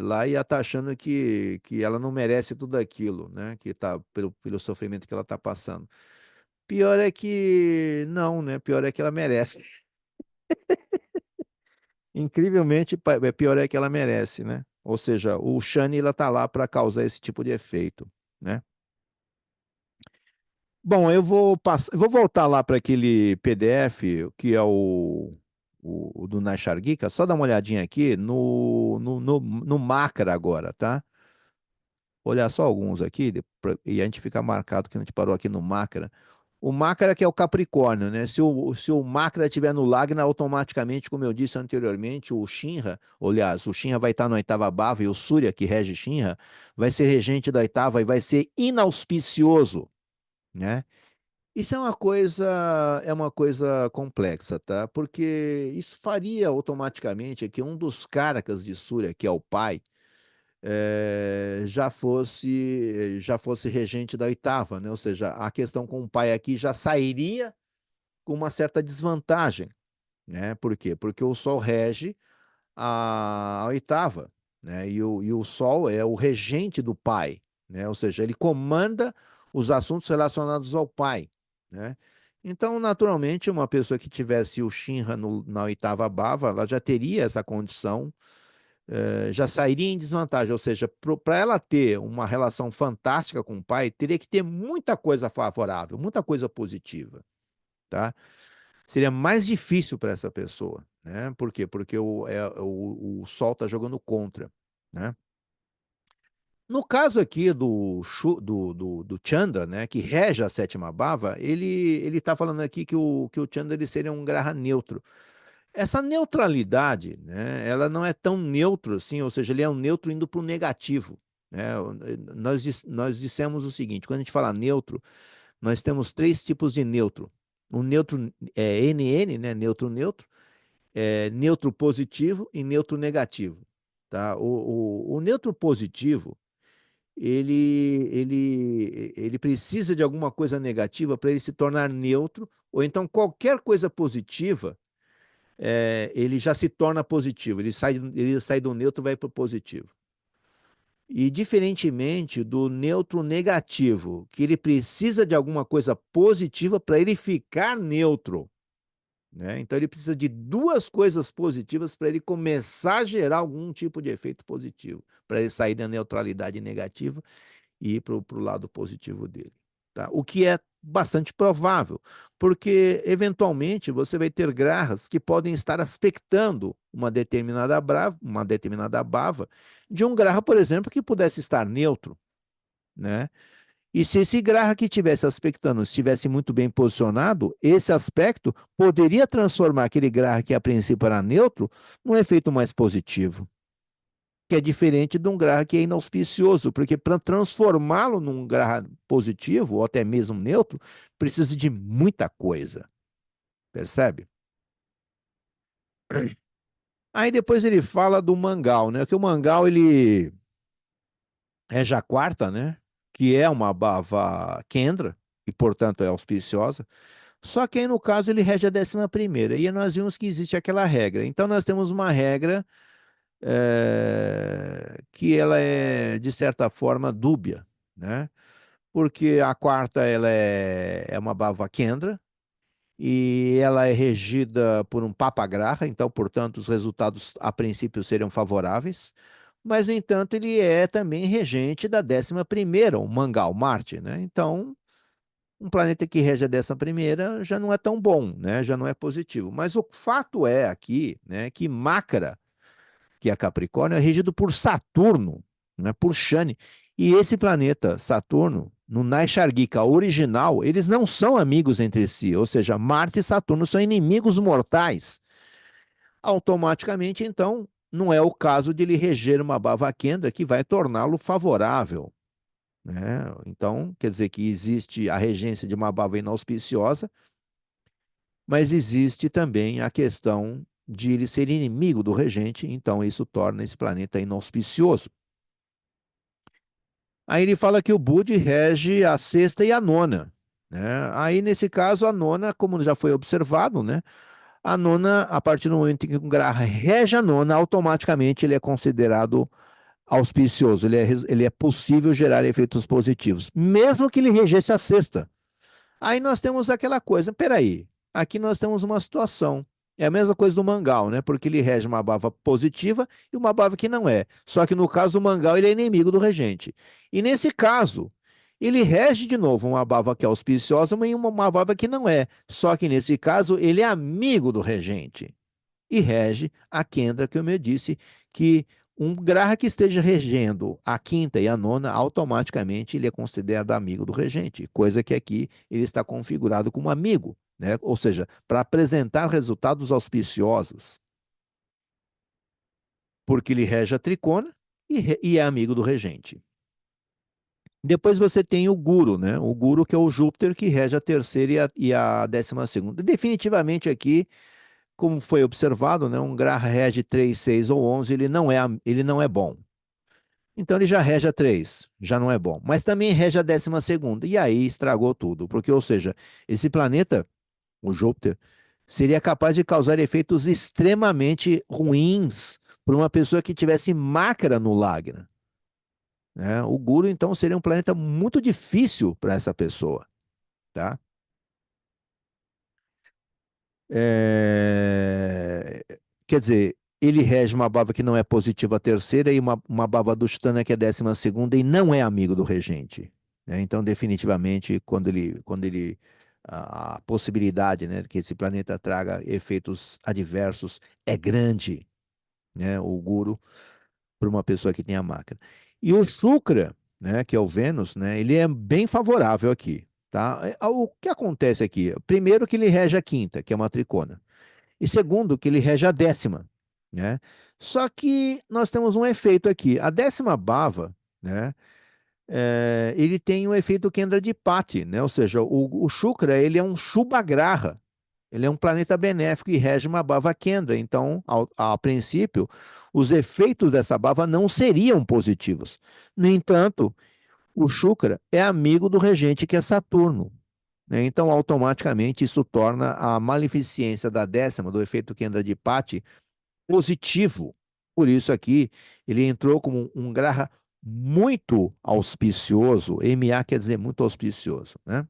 Lá e está achando que ela não merece tudo aquilo, né? Que tá pelo sofrimento que ela está passando. Pior é que não, né? Pior é que ela merece. Incrivelmente, pior é que ela merece, né? Ou seja, o Shani ela tá lá para causar esse tipo de efeito, né? Bom, eu vou voltar lá para aquele PDF que é o do Nashargika, só dar uma olhadinha aqui no Macra agora, tá? Olhar só alguns aqui e a gente fica marcado que a gente parou aqui no Macra. O Macra que é o Capricórnio, né? Se o Macra estiver no Lagna, automaticamente, como eu disse anteriormente, o Shinra, aliás, o Shinra vai estar na oitava bava e o Surya, que rege Shinra, vai ser regente da oitava e vai ser inauspicioso, né? Isso é uma coisa complexa, tá? Porque isso faria automaticamente que um dos Karakas de Surya, que é o pai, já fosse regente da oitava, né? Ou seja, a questão com o pai aqui já sairia com uma certa desvantagem, né? Por quê? Porque o Sol rege a oitava, né? E o Sol é o regente do pai, né? Ou seja, ele comanda os assuntos relacionados ao pai, né? Então, naturalmente, uma pessoa que tivesse o Shinra na oitava bhava, ela já teria essa condição, já sairia em desvantagem. Ou seja, para ela ter uma relação fantástica com o pai, teria que ter muita coisa favorável, muita coisa positiva, tá? Seria mais difícil para essa pessoa, né? Por quê? Porque o Sol está jogando contra, né? No caso aqui do Chandra, né, que rege a sétima bhava, ele está falando aqui que o Chandra ele seria um graha neutro. Essa neutralidade, né, ela não é tão neutro assim, ou seja, ele é um neutro indo para o negativo, né? Nós dissemos o seguinte: quando a gente fala neutro, nós temos três tipos de neutro. O neutro é NN, né, neutro neutro, neutro positivo e neutro negativo, tá? O neutro positivo ele precisa de alguma coisa negativa para ele se tornar neutro, ou então qualquer coisa positiva, ele já se torna positivo, ele sai do neutro e vai para o positivo. E diferentemente do neutro negativo, que ele precisa de alguma coisa positiva para ele ficar neutro, né? Então ele precisa de duas coisas positivas para ele começar a gerar algum tipo de efeito positivo, para ele sair da neutralidade negativa e ir para o lado positivo dele, tá? O que é bastante provável, porque eventualmente você vai ter grahas que podem estar aspectando uma determinada bava de um graha, por exemplo, que pudesse estar neutro, né? E se esse graha que estivesse aspectando estivesse muito bem posicionado, esse aspecto poderia transformar aquele graha que a princípio era neutro num efeito mais positivo, que é diferente de um graha que é inauspicioso, porque para transformá-lo num graha positivo, ou até mesmo neutro, precisa de muita coisa, percebe? Aí depois ele fala do mangal, né? Que o mangal ele é jaquarta, né? Que é uma bava kendra, e portanto é auspiciosa. Só que aí no caso ele rege a 11ª, e nós vimos que existe aquela regra. Então nós temos uma regra que ela é, de certa forma, dúbia, né? Porque a quarta ela é uma bava kendra e ela é regida por um papa graha, então, portanto, os resultados a princípio seriam favoráveis. Mas, no entanto, ele é também regente da 11ª, o Mangal Marte, né? Então, um planeta que rege a 11ª já não é tão bom, né? Já não é positivo. Mas o fato é aqui, né, que Macra, que é Capricórnio, é regido por Saturno, né, por Shani. E esse planeta, Saturno, no Naishargika original, eles não são amigos entre si, ou seja, Marte e Saturno são inimigos mortais. Automaticamente, então, não é o caso de ele reger uma Bava Kendra que vai torná-lo favorável, né? Então, quer dizer que existe a regência de uma Bava inauspiciosa, mas existe também a questão de ele ser inimigo do regente, então isso torna esse planeta inauspicioso. Aí ele fala que o Bud rege a sexta e a nona, né? Aí, nesse caso, a nona, como já foi observado, né? A nona, a partir do momento em que um Graha rege a nona, automaticamente ele é considerado auspicioso, ele é possível gerar efeitos positivos, mesmo que ele regesse a sexta. Aí nós temos aquela coisa, peraí, aqui nós temos uma situação. É a mesma coisa do Mangal, né? Porque ele rege uma bava positiva e uma bava que não é. Só que no caso do Mangal, ele é inimigo do regente. E nesse caso, ele rege de novo uma bava que é auspiciosa e uma bava que não é. Só que nesse caso, ele é amigo do regente e rege a Kendra, que eu me disse que um Graha que esteja regendo a quinta e a nona, automaticamente ele é considerado amigo do regente, coisa que aqui ele está configurado como amigo, né? Ou seja, para apresentar resultados auspiciosos, porque ele rege a tricona e é amigo do regente. Depois você tem o Guru, né? O Guru que é o Júpiter que rege a terceira e a 12ª. Definitivamente aqui como foi observado, né, um Graha rege 3, 6 ou 11, ele não é bom. Então ele já rege a 3, já não é bom. Mas também rege a 12ª, e aí estragou tudo. Porque, ou seja, esse planeta, o Júpiter, seria capaz de causar efeitos extremamente ruins para uma pessoa que tivesse Macra no Lagna, né? O Guru, então, seria um planeta muito difícil para essa pessoa, tá? É, Quer dizer, ele rege uma baba que não é positiva a terceira e uma baba dushtana que é 12ª e não é amigo do regente, né? Então, definitivamente, a possibilidade, né, que esse planeta traga efeitos adversos é grande, né? O Guru para uma pessoa que tem a máquina. E o Shukra, né, que é o Vênus, né, ele é bem favorável aqui, tá? O que acontece aqui? Primeiro que ele rege a quinta, que é uma tricona. E segundo, que ele rege a 10ª, né? Só que nós temos um efeito aqui. A 10ª bava, né? Ele tem um efeito Kendra de Pati, né? Ou seja, o Shukra, ele é um Shubhagraha. Ele é um planeta benéfico e rege uma bava Kendra. Então, a princípio, os efeitos dessa bava não seriam positivos. No entanto, o Shukra é amigo do regente, que é Saturno, né? Então, automaticamente, isso torna a maleficência da 10ª, do efeito Kendra de Pati, positivo. Por isso aqui, ele entrou como um Graha muito auspicioso. MA quer dizer muito auspicioso, né?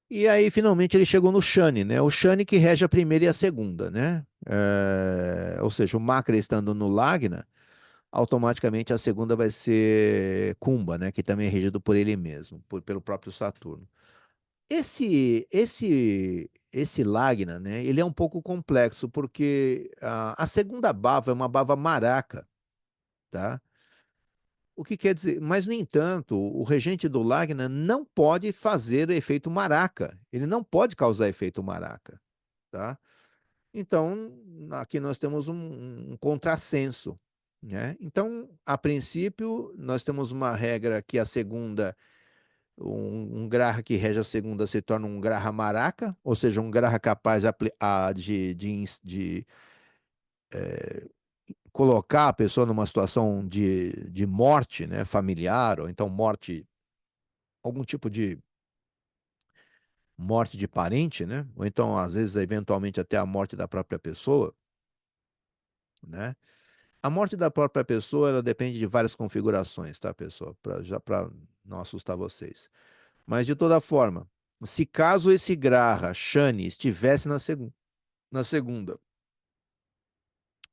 E aí, finalmente, ele chegou no Shani, né? O Shani que rege a primeira e a segunda, né? Ou seja, o Makra estando no Lagna, automaticamente a segunda vai ser Kumba, né? Que também é regido por ele mesmo, pelo próprio Saturno. Esse Lagna, né? Ele é um pouco complexo, porque a segunda bava é uma bava maraca, tá? O que quer dizer? Mas, no entanto, o regente do Lagna não pode fazer o efeito maraca. Ele não pode causar efeito maraca, tá? Então, aqui nós temos um contrassenso, né? Então, a princípio, nós temos uma regra que a segunda, um graha que rege a segunda se torna um graha maraca, ou seja, um graha capaz de colocar a pessoa numa situação de morte, né, familiar, ou então morte, algum tipo de morte de parente, né? Ou então, às vezes, eventualmente, até a morte da própria pessoa, né? A morte da própria pessoa, ela depende de várias configurações, tá, pessoal? Já para não assustar vocês. Mas, de toda forma, se caso esse Graha, Shani, estivesse na segunda,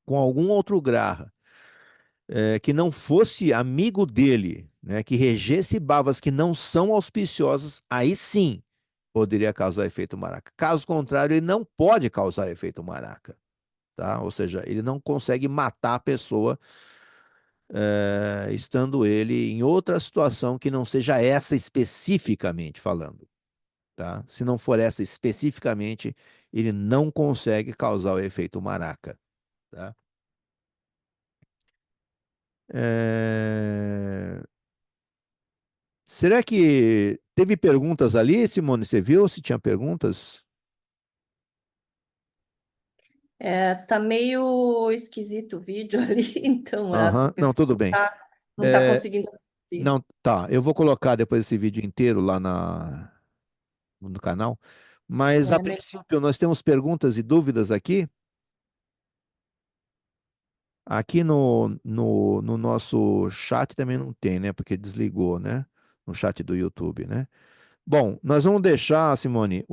com algum outro Graha, que não fosse amigo dele, né, que regesse bhavas que não são auspiciosas, aí sim poderia causar efeito maraca. Caso contrário, ele não pode causar efeito maraca, tá? Ou seja, ele não consegue matar a pessoa, estando ele em outra situação que não seja essa especificamente falando, tá? Se não for essa especificamente, ele não consegue causar o efeito maraca, tá? É, Será que teve perguntas ali, Simone? Você viu se tinha perguntas? Tá meio esquisito o vídeo ali, então as Aham, não, pessoas tudo bem. não tá É, conseguindo assistir. não, tá, eu vou colocar depois esse vídeo inteiro lá no canal. Mas, a É melhor. princípio, nós temos perguntas e dúvidas aqui. Aqui no nosso chat também não tem, né? Porque desligou, né? No chat do YouTube, né? Bom, nós vamos deixar, Simone,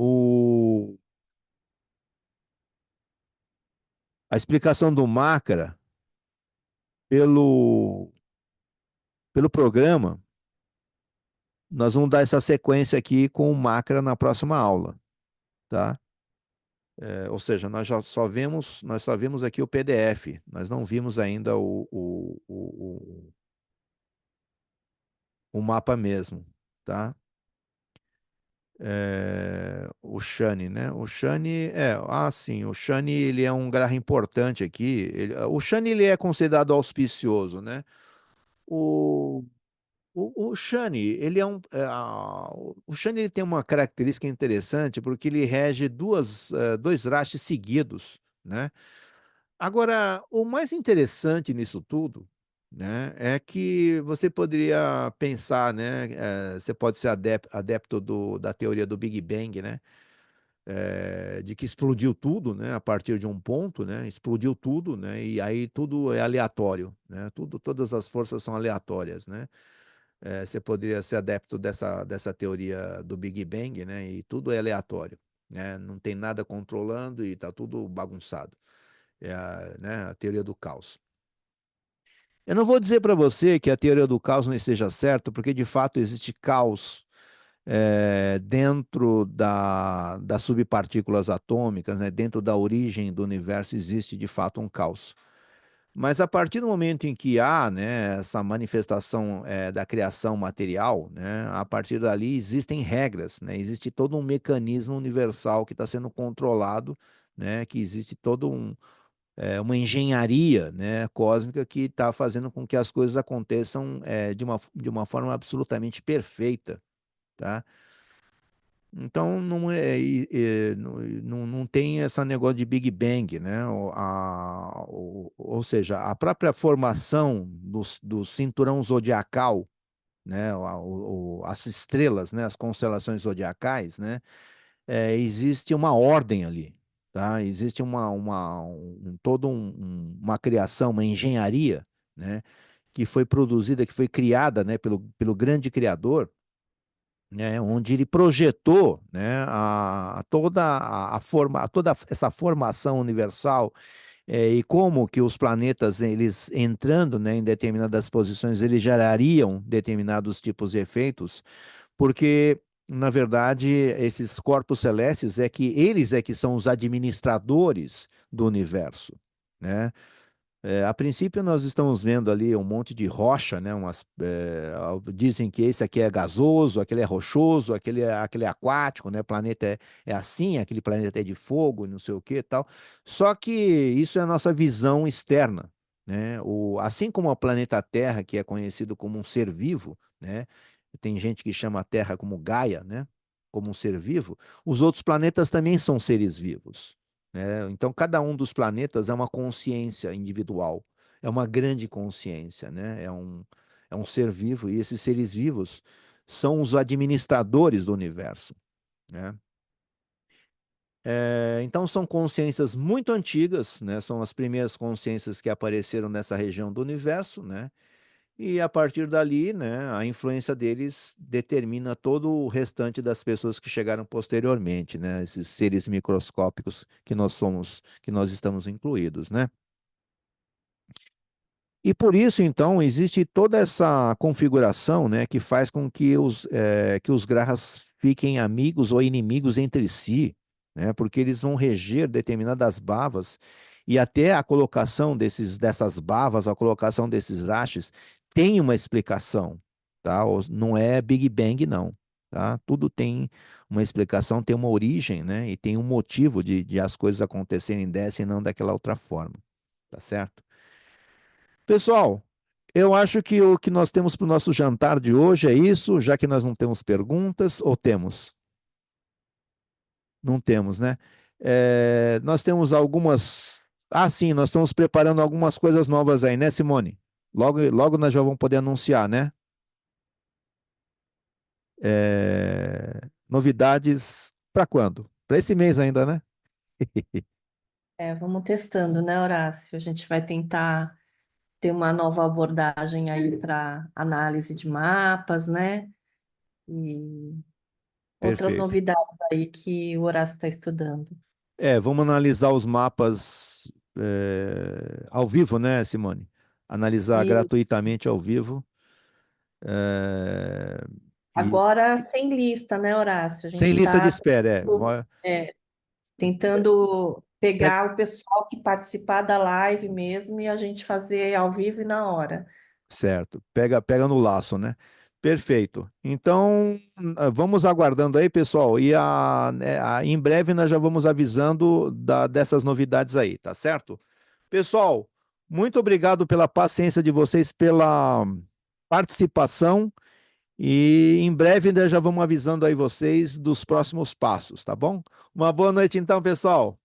a explicação do Macra pelo, pelo programa. Nós vamos dar essa sequência aqui com o Macra na próxima aula, tá? Ou seja, nós só vimos aqui o PDF, nós não vimos ainda o mapa mesmo, tá? O Shani, né? Sim, o Shani ele é um grau importante aqui. O Shani ele é considerado auspicioso, né? O, o Shani, o Shani ele tem uma característica interessante porque ele rege dois rashis seguidos, né? Agora, o mais interessante nisso tudo, né, é que você poderia pensar, né, você pode ser adepto da teoria do Big Bang, né, de que explodiu tudo, né, a partir de um ponto, né, explodiu tudo, né, e aí tudo é aleatório, né, todas as forças são aleatórias, né. Você poderia ser adepto dessa teoria do Big Bang, né, e tudo é aleatório, né, não tem nada controlando e está tudo bagunçado. Né, a teoria do caos. Eu não vou dizer para você que a teoria do caos não esteja certa, porque de fato existe caos dentro das subpartículas atômicas, né, dentro da origem do universo existe de fato um caos. Mas a partir do momento em que há, né, essa manifestação da criação material, né, a partir dali existem regras, né, existe todo um mecanismo universal que está sendo controlado, né, que existe todo uma engenharia, né, cósmica que está fazendo com que as coisas aconteçam de uma forma absolutamente perfeita, tá? Então não tem esse negócio de Big Bang, né? Ou seja, a própria formação do cinturão zodiacal, né? As estrelas, né? As constelações zodiacais, né? Existe uma ordem ali, tá? Existe uma criação, uma engenharia, né? Que foi produzida, que foi criada, né? Pelo grande criador, né, onde ele projetou, né, toda essa formação universal, e como que os planetas, eles entrando, né, em determinadas posições, eles gerariam determinados tipos de efeitos, porque, na verdade, esses corpos celestes eles é que são os administradores do universo, né? A princípio, nós estamos vendo ali um monte de rocha, né? Dizem que esse aqui é gasoso, aquele é rochoso, aquele é aquático, né? O planeta é assim, aquele planeta é de fogo, não sei o que e tal. Só que isso é a nossa visão externa, né? Assim como o planeta Terra, que é conhecido como um ser vivo, né? Tem gente que chama a Terra como Gaia, né? Como um ser vivo. Os outros planetas também são seres vivos, né? Então, cada um dos planetas é uma consciência individual, é uma grande consciência, né? É um ser vivo, e esses seres vivos são os administradores do universo, né? Então, são consciências muito antigas, né? São as primeiras consciências que apareceram nessa região do universo, né? E a partir dali, né, a influência deles determina todo o restante das pessoas que chegaram posteriormente, né? Esses seres microscópicos que nós somos, que nós estamos incluídos, né? E por isso, então, existe toda essa configuração, né, que faz com que os grahas fiquem amigos ou inimigos entre si, né? Porque eles vão reger determinadas bhavas, e até a colocação dessas bhavas, a colocação desses rashis tem uma explicação, tá? Não é Big Bang, não, tá? Tudo tem uma explicação, tem uma origem, né? E tem um motivo de as coisas acontecerem dessa e não daquela outra forma, tá certo? Pessoal, eu acho que o que nós temos para o nosso jantar de hoje é isso, já que nós não temos perguntas, ou temos? Não temos, né? Nós temos algumas. Ah, sim, nós estamos preparando algumas coisas novas aí, né, Simone? Logo, logo nós já vamos poder anunciar, né? Novidades para quando? Para esse mês ainda, né? Vamos testando, né, Horácio? A gente vai tentar ter uma nova abordagem aí para análise de mapas, né? E outras Perfeito. novidades aí que o Horácio está estudando. Vamos analisar os mapas ao vivo, né, Simone? Analisar E gratuitamente ao vivo. É, e agora sem lista, né, Horácio? A sem gente lista de está espera, tentando Pe- pegar o pessoal que participar da live mesmo e a gente fazer ao vivo e na hora. certo. Pega no laço, né? Perfeito. Então, vamos aguardando aí, pessoal. Em breve nós já vamos avisando dessas novidades aí, tá certo? Pessoal, muito obrigado pela paciência de vocês, pela participação. E em breve nós já vamos avisando aí vocês dos próximos passos, tá bom? Uma boa noite então, pessoal.